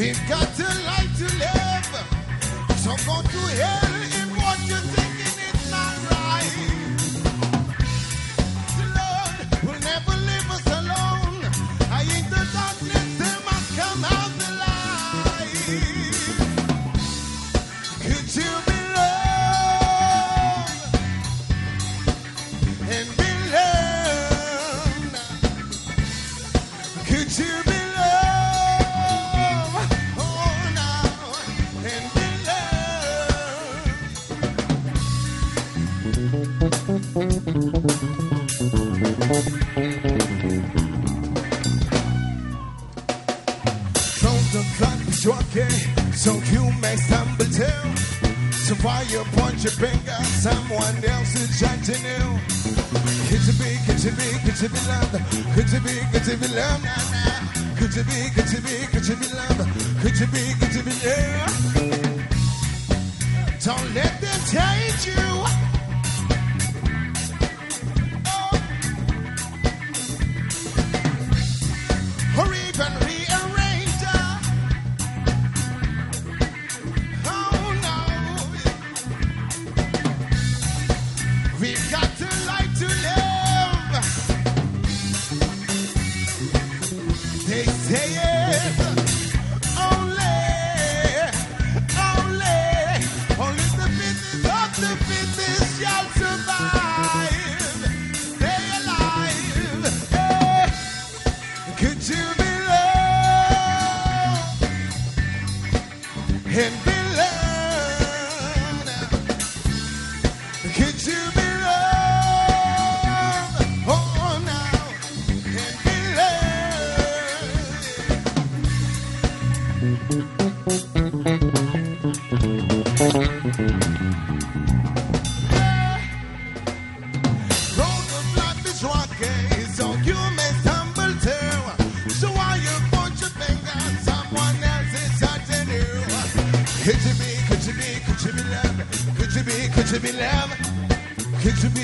We've got a life to live. So go to hell in what you're thinking it's not right. The Lord will never leave us alone. I ain't the darkness, there must come out the light. Could you be loved and be loved? Could you be loved? Oh, now and be so the clock is walking, so you may stumble too. So while you point your finger, someone else is judging you. Could you be loved? Could you be loved? Nah, nah. Could you be loved? Could you be loved? Don't let them change you. Or even rearrange ya. Oh no. We've got a life to live. They say it. Only the fittest of the fittest shall survive. Stay alive. Hey. Could you be loved and be loved? Could you be loved? Oh, now and be Road of life is rocky, so you may stumble too. So while you point your finger, someone else is judging you. Could you be loved? Could you be loved? Could you be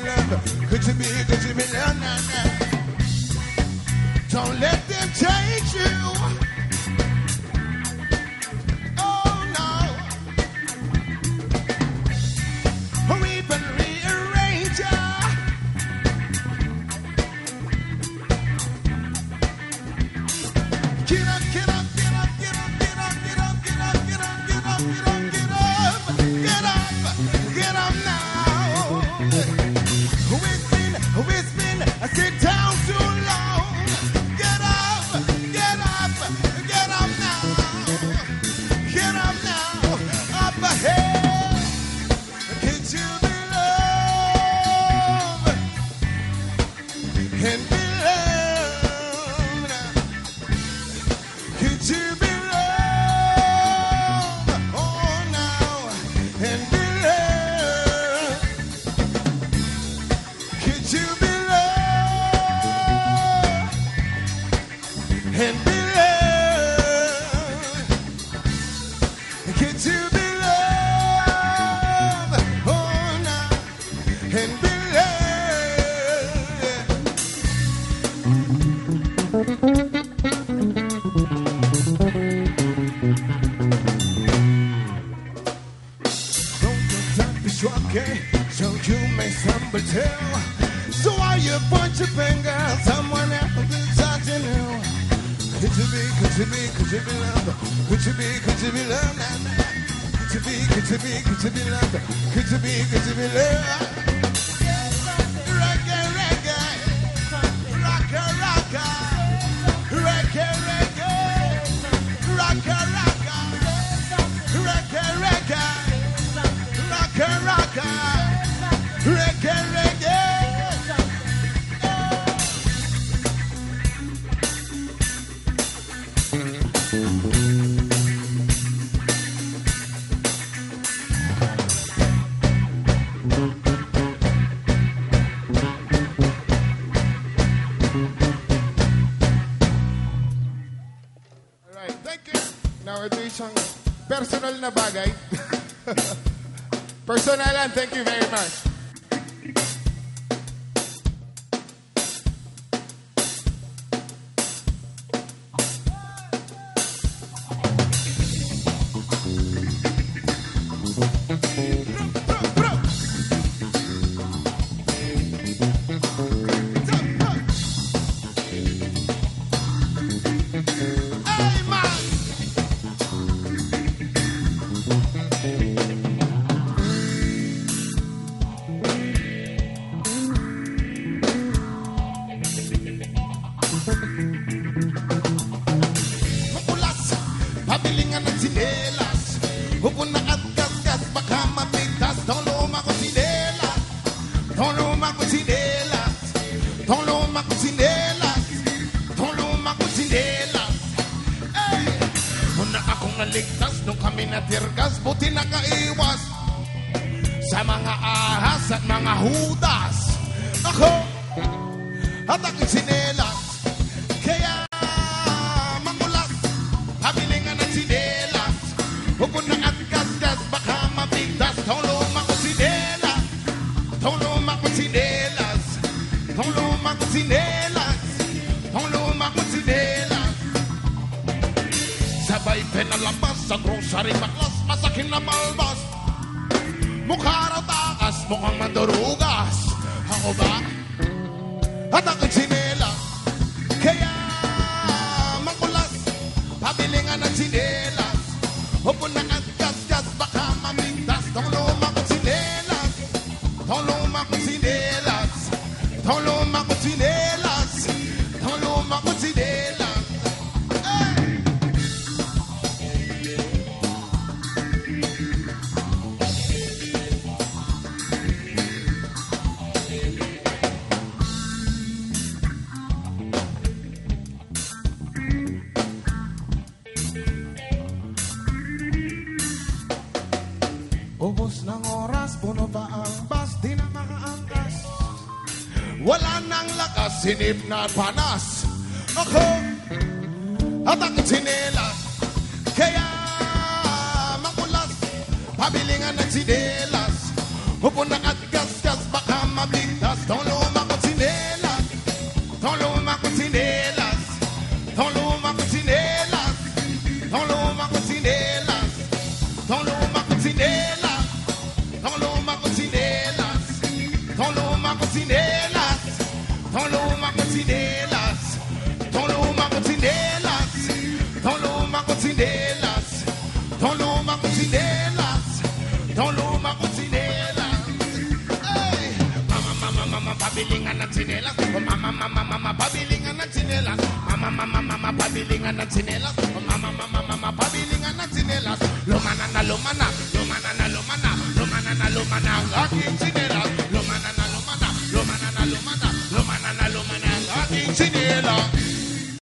loved? Could you be loved? Nah, nah. Don't let them change you. Oh no. Or even rearrange ya. Get up, get up, get up, get up, get up, get up, get up, get up, get up, get up, get up, get up now. It's been I sit down too long. Get up, get up, get up now. Get up now, up ahead. Could you be loved and be loved? Could you be loved? Oh, now and be loved. Could you be loved and be loved? Could you be loved? Oh, now and be okay, so you may stumble too. So while you point your finger, someone else is judging you. Could you be loved? Could you be loved? Nah, nah. Could you be loved? Could you be loved? Reggae, reggae, rocka, rocka, reggae, reggae, rocka, rocka, reggae, reggae. Rocka, rocka, reggae, reggae. Alright, thank you. Now, ito isang personal na bagay. Personalan, thank you very much. Makulas, pabilingan ng sinelas. Hupon na at gas-gas, baka mapigtas. Tong luma ko sinelas. Tong luma ko sinelas. Tong luma ko sinelas. Tong luma ko sinelas. Ay! Muna akong naligtas nung kami natirgas. Buti nakaiwas sa mga ahas at mga hudas. Ako at aking sinelas. Kaya makulas, pabilingan ng sinelas. Hukon na at gas-gas, baka mabigtas. Tong luma ko sinelas. Tong luma ko sinelas. Tong luma ko sinelas. Tong luma ko sinelas. Sabay pinalabas sa grocery baklas. Masakin na malbas. Mukha raw takas, mukhang madurugas. Ako ba? At aking sinelas. Kaya makulas, pabilingan ng sinelas. Hupon na at gas-gas, baka mamigtas. Tong luma ko sinelas. Tong luma ko sinelas. Tong luma ko sinelas. Tong luma ko sinelas. Hey! Ubos ng oras, puno pa ang bus, di na makaangkas. Wala nang lakas, sinip na panas. Ako at aking sinelas. Kaya makulas, pabilingan ng sinelas. Hupon na at gas-gas, baka mabigtas. Tong luma ko sinelas. Tong luma ko sinelas. Tong luma ko sinelas. Tong luma ko sinelas. Tong luma ko sinelas. Tong luma ko sinelas. Tong luma ko sinelas. Tong luma ko sinelas. Tong luma ko sinelas. Tong luma ko sinelas. Tong luma ko sinelas. Tong luma ko sinelas. Ay! Mama, pabilingan ng sinelas. Mama, pabilingan ng sinelas. Mama, pabilingan ng sinelas. Mama, pabilingan ng sinelas. Lumana na lumana. Lumana na lumana. Lumana na lumana ang aking sinelas.